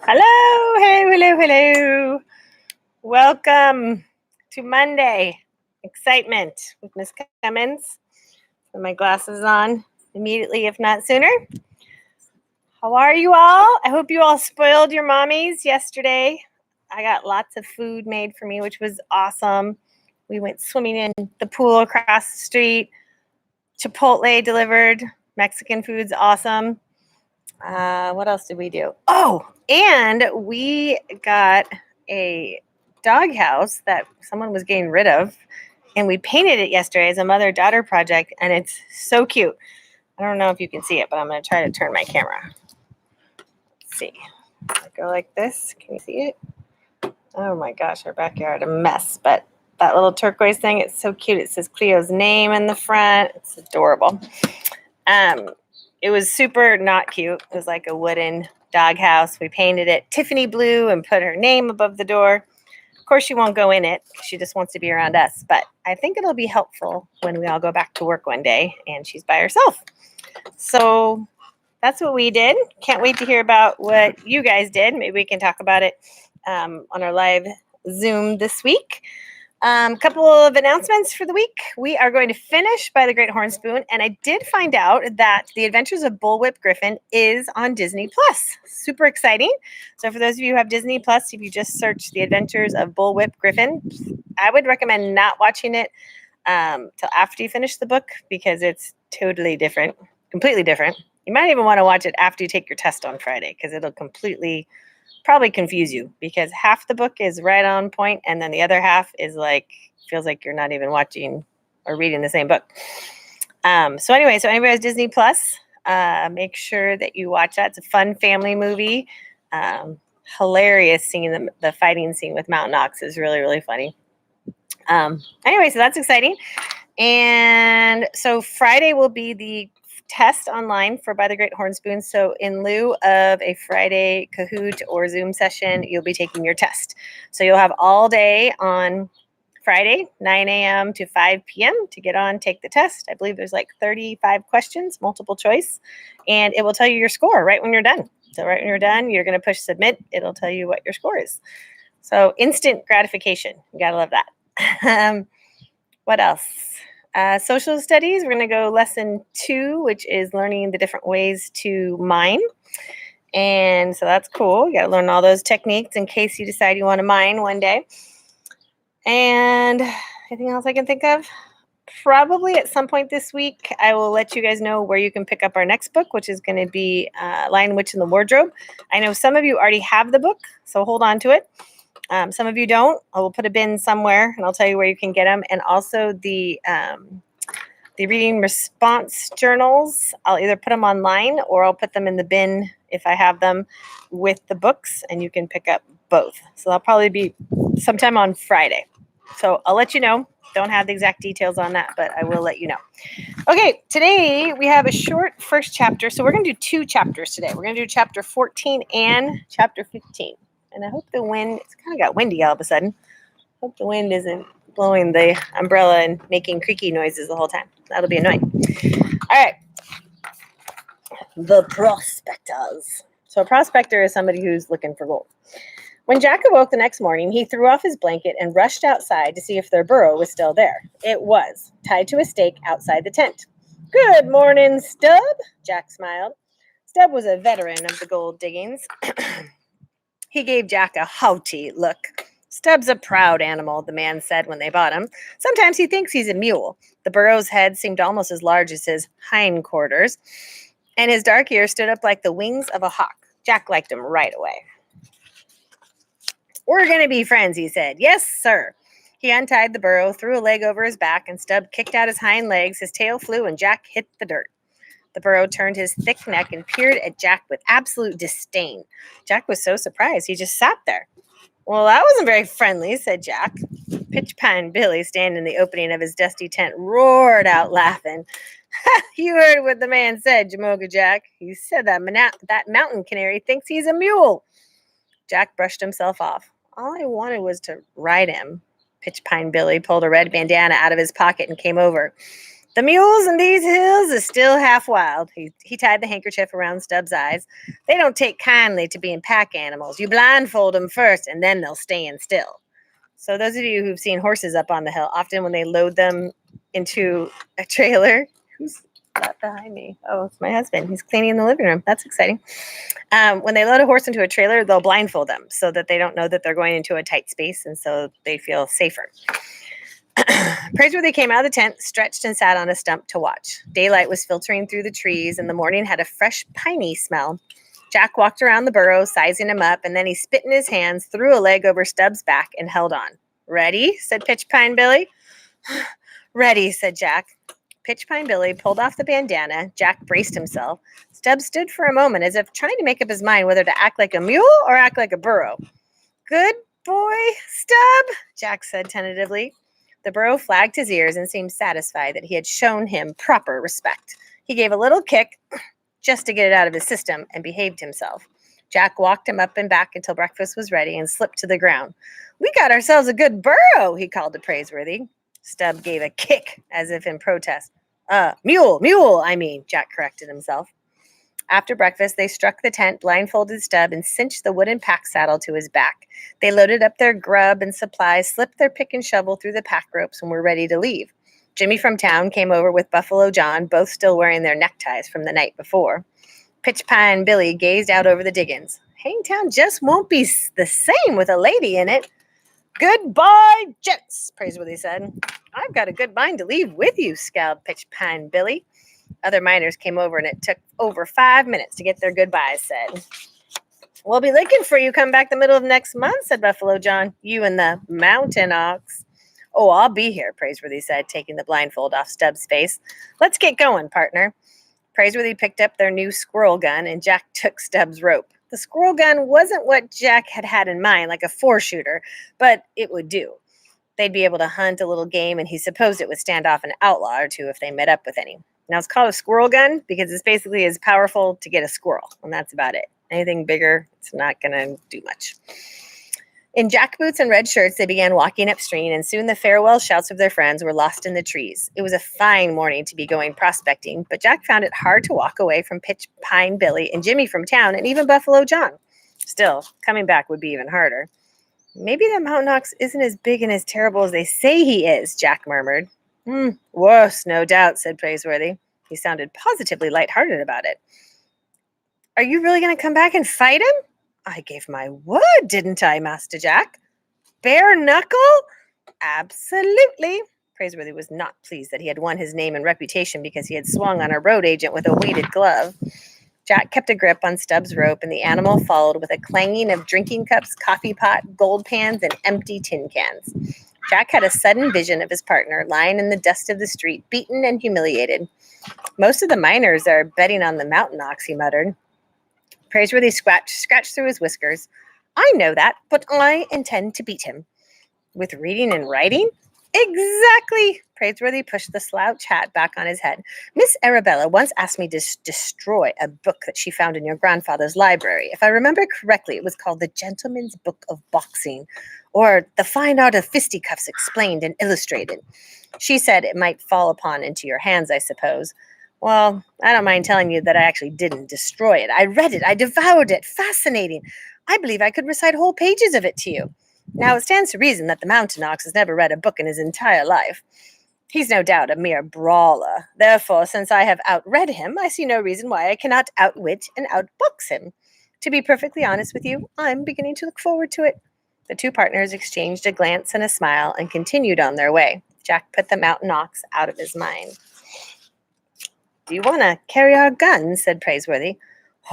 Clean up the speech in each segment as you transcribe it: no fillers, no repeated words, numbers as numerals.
Hello, hello. Welcome to Monday. Excitement with Miss Cummins. Put my glasses on immediately, if not sooner. How are you all? I hope you all spoiled your mommies yesterday. I got lots of food made for me, which was awesome. We went swimming in the pool across the street. Chipotle delivered. Mexican food's awesome. What else did we do? Oh, and we got a doghouse that someone was getting rid of, and we painted it yesterday as a mother-daughter project, and it's so cute. I don't know if you can see it, but I'm going to try to turn my camera. Let's see. I go like this. Can you see it? Oh my gosh, our backyard a mess, but that little turquoise thing, it's so cute. It says Cleo's name in the front. It's adorable. It was super not cute. It was like a wooden doghouse. We painted it Tiffany blue and put her name above the door. Of course, she won't go in it. She just wants to be around us. But I think it'll be helpful when we all go back to work one day and she's by herself. So that's what we did. Can't wait to hear about what you guys did. Maybe we can talk about it on our live Zoom this week. Couple of announcements for the week. We are going to finish by the Great Hornspoon, and I did find out that The Adventures of Bullwhip Griffin is on Disney Plus. Super exciting. So for those of you who have Disney Plus, if you just search The Adventures of Bullwhip Griffin, I would recommend not watching it till after you finish the book because it's totally different, completely different. You might even want to watch it after you take your test on Friday because it'll probably confuse you because half the book is right on point and then the other half is like feels like you're not even watching or reading the same book. So anybody has Disney Plus, make sure that you watch that. It's a fun family movie. Hilarious seeing the fighting scene with Mountain Ox is really, really funny. So that's exciting. And so Friday will be the test online for By the Great Hornspoon. So in lieu of a Friday Kahoot or Zoom session, you'll be taking your test. So you'll have all day on Friday, 9 a.m. to 5 p.m. to get on, take the test. I believe there's like 35 questions, multiple choice, and it will tell you your score right when you're done. So right when you're done, you're going to push submit. It'll tell you what your score is. So instant gratification. You got to love that. What else? Social studies, we're going to go lesson 2, which is learning the different ways to mine. And so that's cool. You got to learn all those techniques in case you decide you want to mine one day. And anything else I can think of? Probably at some point this week, I will let you guys know where you can pick up our next book, which is going to be Lion, Witch, and the Wardrobe. I know some of you already have the book, so hold on to it. Some of you don't. I will put a bin somewhere, and I'll tell you where you can get them. And also the reading response journals, I'll either put them online or I'll put them in the bin if I have them with the books, and you can pick up both. So that'll probably be sometime on Friday. So I'll let you know. Don't have the exact details on that, but I will let you know. Okay, today we have a short first chapter. So we're going to do 2 chapters today. We're going to do chapter 14 and chapter 15. And I hope the wind, it's kind of got windy all of a sudden. Hope the wind isn't blowing the umbrella and making creaky noises the whole time. That'll be annoying. All right. The prospectors. So a prospector is somebody who's looking for gold. When Jack awoke the next morning, he threw off his blanket and rushed outside to see if their burrow was still there. It was, tied to a stake outside the tent. Good morning, Stub, Jack smiled. Stub was a veteran of the gold diggings. He gave Jack a haughty look. Stub's a proud animal, the man said when they bought him. Sometimes he thinks he's a mule. The burro's head seemed almost as large as his hindquarters, and his dark ears stood up like the wings of a hawk. Jack liked him right away. We're going to be friends, he said. Yes, sir. He untied the burro, threw a leg over his back, and Stub kicked out his hind legs. His tail flew, and Jack hit the dirt. The burro turned his thick neck and peered at Jack with absolute disdain. Jack was so surprised, he just sat there. Well, that wasn't very friendly, said Jack. Pitch Pine Billy, standing in the opening of his dusty tent, roared out laughing. You heard what the man said, Jamoga Jack. He said that mountain canary thinks he's a mule. Jack brushed himself off. All I wanted was to ride him. Pitch Pine Billy pulled a red bandana out of his pocket and came over. The mules in these hills is still half wild. He tied the handkerchief around Stubbs' eyes. They don't take kindly to being pack animals. You blindfold them first, and then they'll stand still. So those of you who've seen horses up on the hill, often when they load them into a trailer, who's that behind me? Oh, it's my husband. He's cleaning the living room. That's exciting. When they load a horse into a trailer, they'll blindfold them so that they don't know that they're going into a tight space, and so they feel safer. Praiseworthy came out of the tent, stretched and sat on a stump to watch. Daylight was filtering through the trees, and the morning had a fresh, piney smell. Jack walked around the burrow, sizing him up, and then he spit in his hands, threw a leg over Stubbs' back, and held on. Ready? Said Pitch Pine Billy. Ready, said Jack. Pitch Pine Billy pulled off the bandana. Jack braced himself. Stubbs stood for a moment as if trying to make up his mind whether to act like a mule or act like a burro. Good boy, Stubb, Jack said tentatively. The burro flagged his ears and seemed satisfied that he had shown him proper respect. He gave a little kick just to get it out of his system and behaved himself. Jack walked him up and back until breakfast was ready and slipped to the ground. We got ourselves a good burro, he called to Praiseworthy. Stubb gave a kick as if in protest. Mule, I mean, Jack corrected himself. After breakfast, they struck the tent, blindfolded Stubb, and cinched the wooden pack saddle to his back. They loaded up their grub and supplies, slipped their pick and shovel through the pack ropes, and were ready to leave. Jimmy from town came over with Buffalo John, both still wearing their neckties from the night before. Pitch Pine Billy gazed out over the diggings. Hangtown just won't be the same with a lady in it. Goodbye, gents, Praiseworthy said. I've got a good mind to leave with you, scowled Pitch Pine Billy. Other miners came over, and it took over 5 minutes to get their goodbyes said. We'll be looking for you come back the middle of next month, said Buffalo John. You and the mountain ox. Oh, I'll be here, Praiseworthy said, taking the blindfold off Stubbs' face. Let's get going, partner. Praiseworthy picked up their new squirrel gun, and Jack took Stubbs' rope. The squirrel gun wasn't what Jack had in mind, like a 4-shooter, but it would do. They'd be able to hunt a little game, and he supposed it would stand off an outlaw or two if they met up with any. Now, it's called a squirrel gun because it's basically as powerful to get a squirrel, and that's about it. Anything bigger, it's not going to do much. In jackboots and red shirts, they began walking upstream, and soon the farewell shouts of their friends were lost in the trees. It was a fine morning to be going prospecting, but Jack found it hard to walk away from Pitch Pine Billy and Jimmy from town and even Buffalo John. Still, coming back would be even harder. Maybe the mountain ox isn't as big and as terrible as they say he is, Jack murmured. Worse, no doubt, said Praiseworthy. He sounded positively lighthearted about it. Are you really going to come back and fight him? I gave my word, didn't I, Master Jack? Bare knuckle? Absolutely. Praiseworthy was not pleased that he had won his name and reputation because he had swung on a road agent with a weighted glove. Jack kept a grip on Stubbs' rope, and the animal followed with a clanging of drinking cups, coffee pot, gold pans, and empty tin cans. Jack had a sudden vision of his partner lying in the dust of the street, beaten and humiliated. Most of the miners are betting on the mountain ox, he muttered. Praiseworthy scratched through his whiskers. I know that, but I intend to beat him. With reading and writing? Exactly. Praiseworthy pushed the slouch hat back on his head. Miss Arabella once asked me to destroy a book that she found in your grandfather's library. If I remember correctly, it was called The Gentleman's Book of Boxing, or The Fine Art of Fisticuffs Explained and Illustrated. She said it might fall upon into your hands, I suppose. Well, I don't mind telling you that I actually didn't destroy it. I read it. I devoured it. Fascinating. I believe I could recite whole pages of it to you. Now, it stands to reason that the mountain ox has never read a book in his entire life. He's no doubt a mere brawler. Therefore, since I have outread him, I see no reason why I cannot outwit and outbox him. To be perfectly honest with you, I'm beginning to look forward to it. The two partners exchanged a glance and a smile and continued on their way. Jack put the mountain ox out of his mind. Do you want to carry our guns? Said Praiseworthy.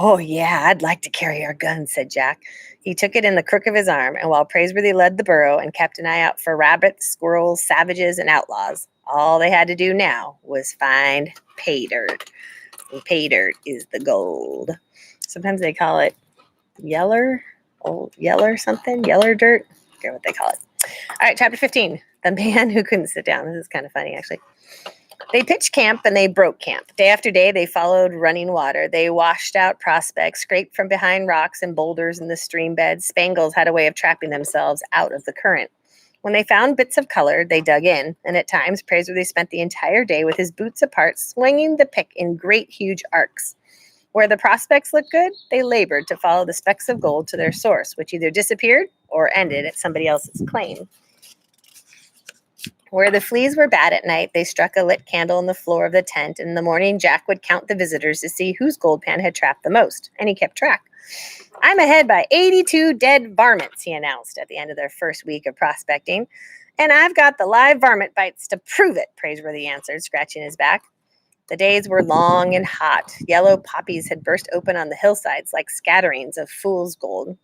Oh, yeah, I'd like to carry our guns, said Jack. He took it in the crook of his arm, and while Praiseworthy led the burro and kept an eye out for rabbits, squirrels, savages, and outlaws, all they had to do now was find pay dirt. And pay dirt is the gold. Sometimes they call it yeller something, yeller dirt. I forget what they call it. All right, chapter 15, The Man Who Couldn't Sit Down. This is kind of funny, actually. They pitched camp and they broke camp. Day after day, they followed running water. They washed out prospects, scraped from behind rocks and boulders in the stream beds. Spangles had a way of trapping themselves out of the current. When they found bits of color, they dug in, and at times Praiseworthy spent the entire day with his boots apart, swinging the pick in great huge arcs. Where the prospects looked good, they labored to follow the specks of gold to their source, which either disappeared or ended at somebody else's claim. Where the fleas were bad at night, they struck a lit candle in the floor of the tent, and in the morning Jack would count the visitors to see whose gold pan had trapped the most, and he kept track. "I'm ahead by 82 dead varmints," he announced at the end of their first week of prospecting. "And I've got the live varmint bites to prove it," Praiseworthy answered, scratching his back. The days were long and hot. Yellow poppies had burst open on the hillsides like scatterings of fool's gold.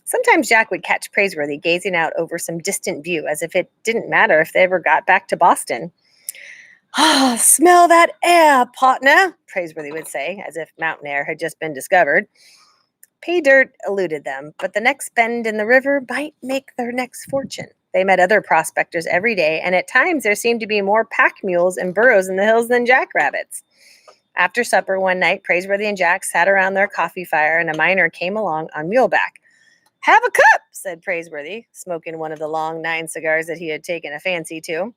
Sometimes Jack would catch Praiseworthy gazing out over some distant view as if it didn't matter if they ever got back to Boston. "Ah, smell that air, partner," Praiseworthy would say, as if mountain air had just been discovered. Pay dirt eluded them, but the next bend in the river might make their next fortune. They met other prospectors every day, and at times there seemed to be more pack mules and burros in the hills than jackrabbits. After supper one night, Praiseworthy and Jack sat around their coffee fire, and a miner came along on muleback. "Have a cup," said Praiseworthy, smoking one of the long 9 cigars that he had taken a fancy to.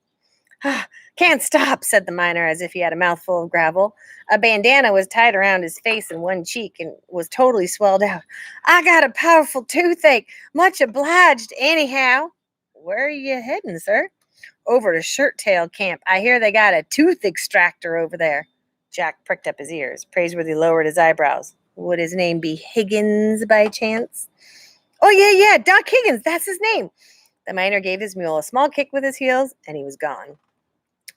"Can't stop," said the miner as if he had a mouthful of gravel. A bandana was tied around his face and one cheek and was totally swelled out. "I got a powerful toothache. Much obliged, anyhow." "Where are you heading, sir?" "Over to Shirt Tail Camp. I hear they got a tooth extractor over there." Jack pricked up his ears. Praiseworthy lowered his eyebrows. "Would his name be Higgins by chance?" "Oh, yeah, Doc Higgins, that's his name." The miner gave his mule a small kick with his heels, and he was gone.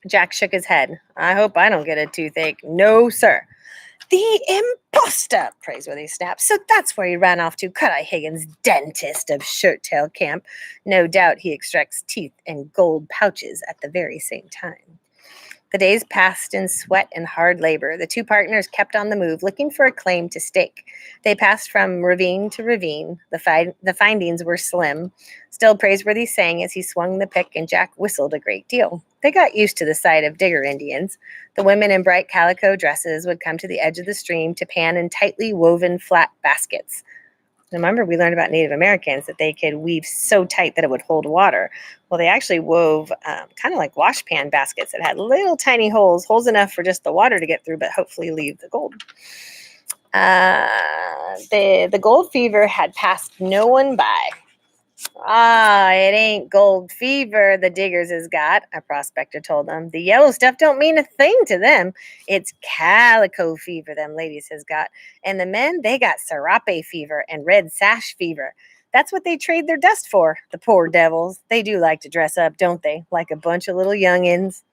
Jack shook his head. "I hope I don't get a toothache." "No, sir." "The impostor!" Praiseworthy snapped. "So that's where he ran off to, Cut-Eye Higgins, dentist of Shirt Tail Camp. No doubt he extracts teeth and gold pouches at the very same time." The days passed in sweat and hard labor. The two partners kept on the move, looking for a claim to stake. They passed from ravine to ravine. The findings were slim. Still, Praiseworthy sang as he swung the pick, and Jack whistled a great deal. They got used to the sight of digger Indians. The women in bright calico dresses would come to the edge of the stream to pan in tightly woven flat baskets. Remember, we learned about Native Americans that they could weave so tight that it would hold water. Well, they actually wove kind of like washpan baskets that had little tiny holes enough for just the water to get through, but hopefully leave the gold. The gold fever had passed no one by. "Ah, it ain't gold fever the diggers has got," a prospector told them. "The yellow stuff don't mean a thing to them. It's calico fever them ladies has got. And the men, they got serape fever and red sash fever. That's what they trade their dust for, the poor devils. They do like to dress up, don't they, like a bunch of little youngins."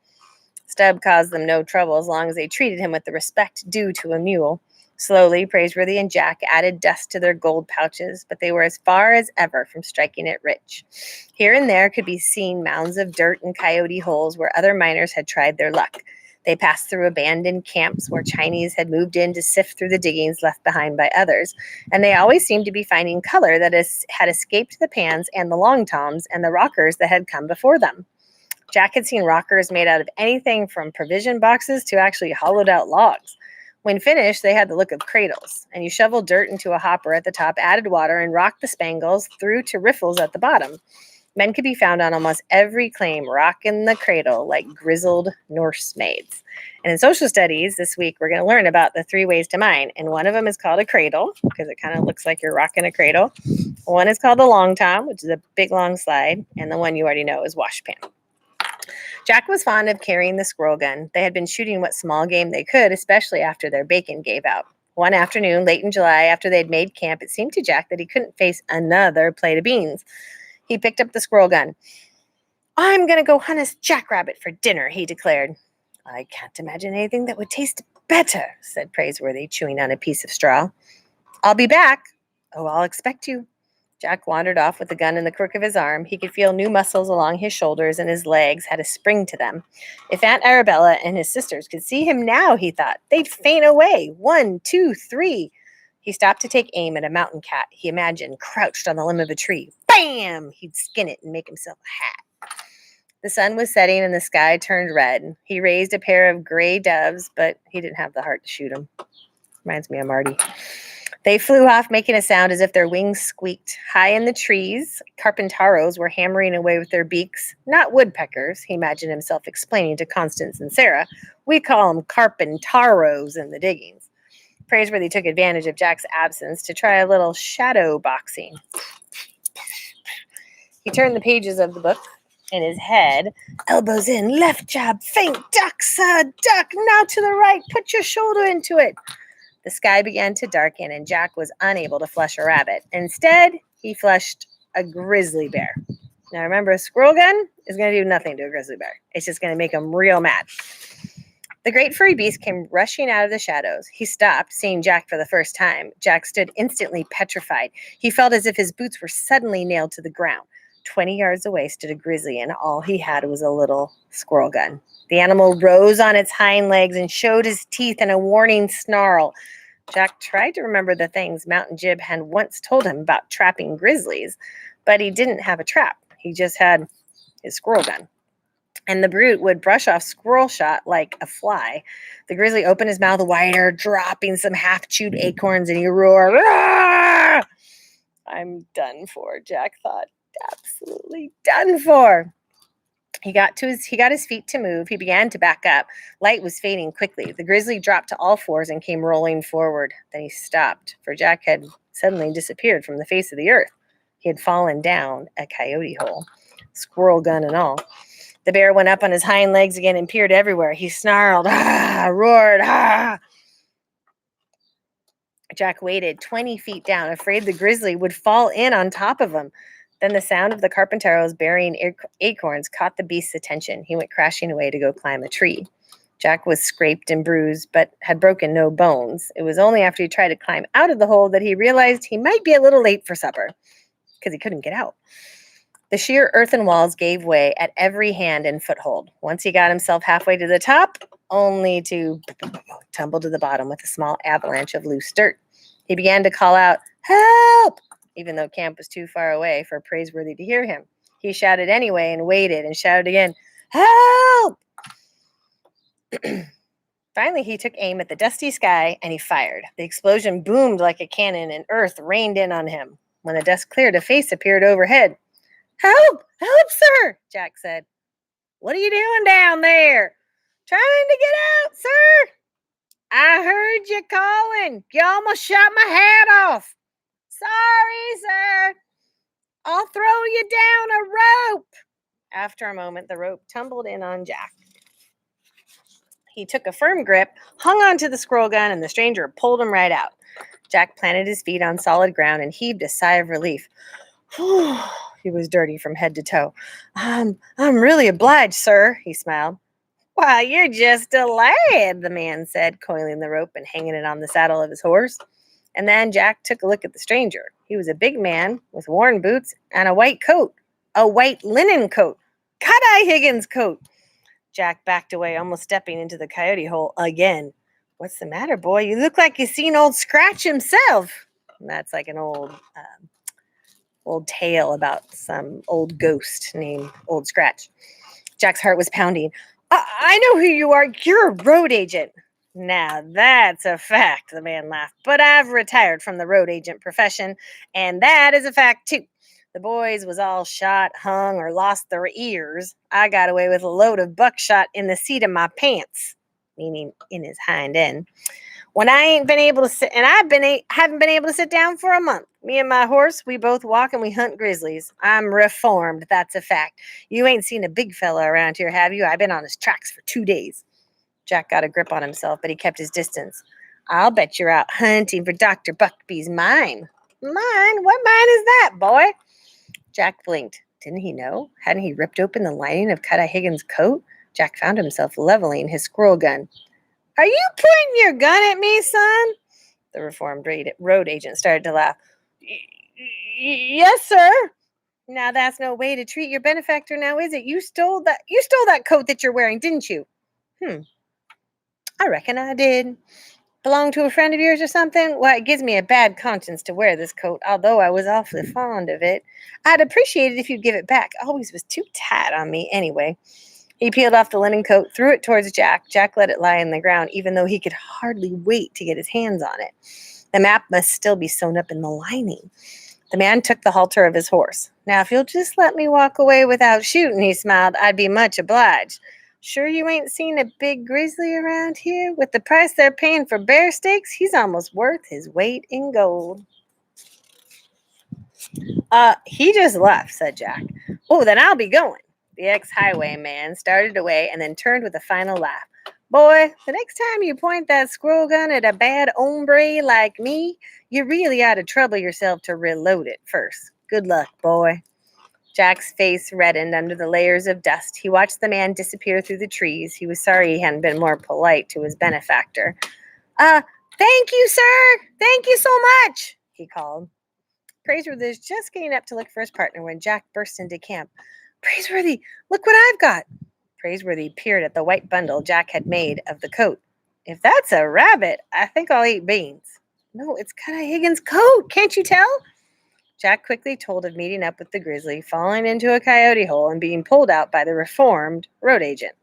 Stubb caused them no trouble as long as they treated him with the respect due to a mule. Slowly, Praiseworthy and Jack added dust to their gold pouches, but they were as far as ever from striking it rich. Here and there could be seen mounds of dirt and coyote holes where other miners had tried their luck. They passed through abandoned camps where Chinese had moved in to sift through the diggings left behind by others, and they always seemed to be finding color that had escaped the pans and the long toms and the rockers that had come before them. Jack had seen rockers made out of anything from provision boxes to actually hollowed out logs. When finished, they had the look of cradles, and you shoveled dirt into a hopper at the top, added water, and rocked the spangles through to riffles at the bottom. Men could be found on almost every claim, rocking the cradle like grizzled Norse maids. And in social studies this week, we're going to learn about the 3 ways to mine, and one of them is called a cradle, because it kind of looks like you're rocking a cradle. One is called a long tom, which is a big long slide, and the one you already know is washpan. Jack was fond of carrying the squirrel gun. They had been shooting what small game they could, especially after their bacon gave out. One afternoon, late in July, after they'd made camp, it seemed to Jack that he couldn't face another plate of beans. He picked up the squirrel gun. "I'm going to go hunt a jackrabbit for dinner," he declared. "I can't imagine anything that would taste better," said Praiseworthy, chewing on a piece of straw. "I'll be back." "Oh, I'll expect you." Jack wandered off with the gun in the crook of his arm. He could feel new muscles along his shoulders, and his legs had a spring to them. If Aunt Arabella and his sisters could see him now, he thought, they'd faint away. 1, 2, 3. He stopped to take aim at a mountain cat he imagined crouched on the limb of a tree. Bam! He'd skin it and make himself a hat. The sun was setting and the sky turned red. He raised a pair of gray doves, but he didn't have the heart to shoot them. Reminds me of Marty. They flew off, making a sound as if their wings squeaked. High in the trees, carpintaros were hammering away with their beaks. Not woodpeckers, he imagined himself explaining to Constance and Sarah. We call them carpintaros in the diggings. Praiseworthy took advantage of Jack's absence to try a little shadow boxing. He turned the pages of the book in his head. Elbows in, left jab, feint, duck, sir, duck, now to the right, put your shoulder into it. The sky began to darken, and Jack was unable to flush a rabbit. Instead, he flushed a grizzly bear. Now remember, a squirrel gun is going to do nothing to a grizzly bear. It's just going to make him real mad. The great furry beast came rushing out of the shadows. He stopped, seeing Jack for the first time. Jack stood instantly petrified. He felt as if his boots were suddenly nailed to the ground. 20 yards away stood a grizzly, and all he had was a little squirrel gun. The animal rose on its hind legs and showed his teeth in a warning snarl. Jack tried to remember the things Mountain Jib had once told him about trapping grizzlies, but he didn't have a trap. He just had his squirrel gun. And the brute would brush off squirrel shot like a fly. The grizzly opened his mouth wider, dropping some half-chewed acorns, and he roared, "Ah!" I'm done for, Jack thought. Absolutely done for. He got his feet to move. He began to back up. Light was fading quickly. The grizzly dropped to all fours and came rolling forward. Then he stopped, for Jack had suddenly disappeared from the face of the earth. He had fallen down a coyote hole, squirrel gun and all. The bear went up on his hind legs again and peered everywhere. He snarled, ah, roared, ah. Jack waited 20 feet down, afraid the grizzly would fall in on top of him. Then the sound of the carpinteros burying acorns caught the beast's attention. He went crashing away to go climb a tree. Jack was scraped and bruised, but had broken no bones. It was only after he tried to climb out of the hole that he realized he might be a little late for supper, because he couldn't get out. The sheer earthen walls gave way at every hand and foothold. Once he got himself halfway to the top, only to tumble to the bottom with a small avalanche of loose dirt. He began to call out, "Help!" even though camp was too far away for Praiseworthy to hear him. He shouted anyway and waited and shouted again, "Help!" Finally, he took aim at the dusty sky and he fired. The explosion boomed like a cannon and earth rained in on him. When the dust cleared, a face appeared overhead. "Help! Help, sir!" Jack said. "What are you doing down there?" "Trying to get out, sir." "I heard you calling. You almost shot my hat off." "Sorry, sir. I'll throw you down a rope." After a moment, the rope tumbled in on Jack. He took a firm grip, hung onto the squirrel gun, and the stranger pulled him right out. Jack planted his feet on solid ground and heaved a sigh of relief. He was dirty from head to toe. I'm really obliged, sir," he smiled. "Why, you're just a lad," the man said, coiling the rope and hanging it on the saddle of his horse. And then Jack took a look at the stranger. He was a big man with worn boots and a white coat, a white linen coat, Cut-Eye Higgins' coat. Jack backed away, almost stepping into the coyote hole again. "What's the matter, boy? You look like you've seen old Scratch himself." And that's like an old tale about some old ghost named Old Scratch. Jack's heart was pounding. I know who you are. You're a road agent." "Now that's a fact," the man laughed. "But I've retired from the road agent profession, and that is a fact too. The boys was all shot, hung, or lost their ears. I got away with a load of buckshot in the seat of my pants," meaning in his hind end. "When I ain't been able to sit, and haven't been able to sit down for a month. Me and my horse, we both walk and we hunt grizzlies. I'm reformed, that's a fact. You ain't seen a big fella around here, have you? I've been on his tracks for 2 days." Jack got a grip on himself, but he kept his distance. "I'll bet you're out hunting for Dr. Buckbee's mine." "Mine? What mine is that, boy?" Jack blinked. Didn't he know? Hadn't he ripped open the lining of Cut-Eye Higgins' coat? Jack found himself leveling his squirrel gun. "Are you pointing your gun at me, son?" The reformed road agent started to laugh. "Yes, sir." "Now that's no way to treat your benefactor, now is it? You stole that coat that you're wearing, didn't you?" "I reckon I did." "Belong to a friend of yours or something?" "Well, it gives me a bad conscience to wear this coat, although I was awfully fond of it. I'd appreciate it if you'd give it back. Always was too tight on me anyway." He peeled off the linen coat, threw it towards Jack. Jack let it lie on the ground, even though he could hardly wait to get his hands on it. The map must still be sewn up in the lining. The man took the halter of his horse. Now, if you'll just let me walk away without shooting, he smiled, I'd be much obliged. Sure you ain't seen a big grizzly around here? With the price they're paying for bear steaks, he's almost worth his weight in gold. He just left, said Jack. Oh, then I'll be going. The ex-highwayman started away and then turned with a final laugh. Boy, the next time you point that squirrel gun at a bad hombre like me, you really ought to trouble yourself to reload it first. Good luck, boy. Jack's face reddened under the layers of dust. He watched the man disappear through the trees. He was sorry he hadn't been more polite to his benefactor. Thank you, sir. Thank you so much, he called. Praiseworthy was just getting up to look for his partner when Jack burst into camp. Praiseworthy, look what I've got. Praiseworthy peered at the white bundle Jack had made of the coat. If that's a rabbit, I think I'll eat beans. No, it's Cut Eye Higgins' coat. Can't you tell? Jack quickly told of meeting up with the grizzly, falling into a coyote hole, and being pulled out by the reformed road agent.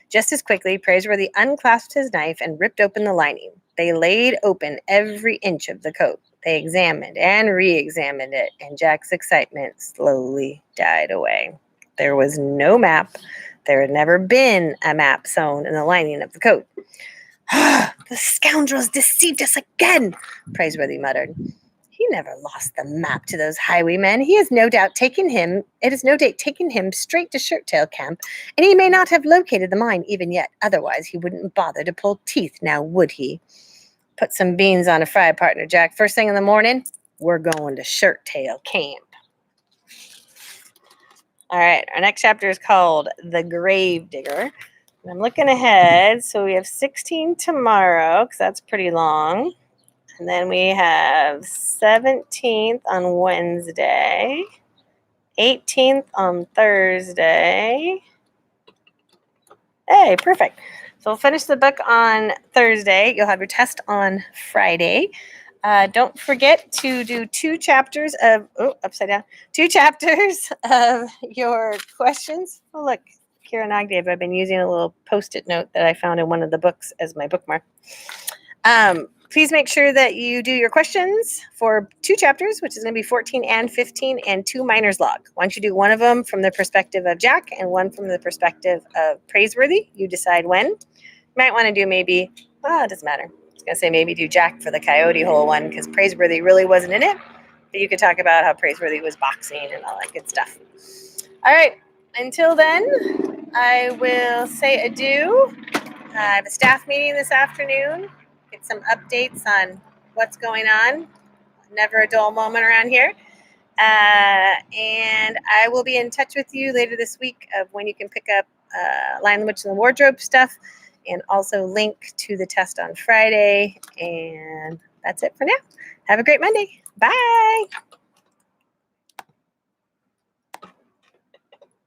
Just as quickly, Praiseworthy unclasped his knife and ripped open the lining. They laid open every inch of the coat. They examined and re-examined it, and Jack's excitement slowly died away. There was no map. There had never been a map sewn in the lining of the coat. The scoundrels deceived us again, Praiseworthy muttered. He never lost the map to those highwaymen. It has no doubt taken him straight to Shirttail Camp, and he may not have located the mine even yet. Otherwise, he wouldn't bother to pull teeth now, would he? Put some beans on a fry, partner, Jack. First thing in the morning, we're going to Shirttail Camp. All right, our next chapter is called The Gravedigger. And I'm looking ahead, so we have 16 tomorrow, because that's pretty long. And then we have 17th on Wednesday, 18th on Thursday. Hey, perfect. So we'll finish the book on Thursday. You'll have your test on Friday. Don't forget to do 2 chapters of, your questions. Oh, look, Kira Nagdev, I've been using a little Post-it note that I found in one of the books as my bookmark. Please make sure that you do your questions for 2 chapters, which is going to be 14 and 15, and 2 miner's log. Once you do one of them from the perspective of Jack and one from the perspective of Praiseworthy, you decide when. You might want to do maybe, it doesn't matter. I was going to say maybe do Jack for the coyote hole one because Praiseworthy really wasn't in it. But you could talk about how Praiseworthy was boxing and all that good stuff. All right. Until then, I will say adieu. I have a staff meeting this afternoon. Get some updates on what's going on. Never a dull moment around here. And I will be in touch with you later this week of when you can pick up Lion, the Witch, and the Wardrobe stuff, and also link to the test on Friday. And that's it for now. Have a great Monday. Bye.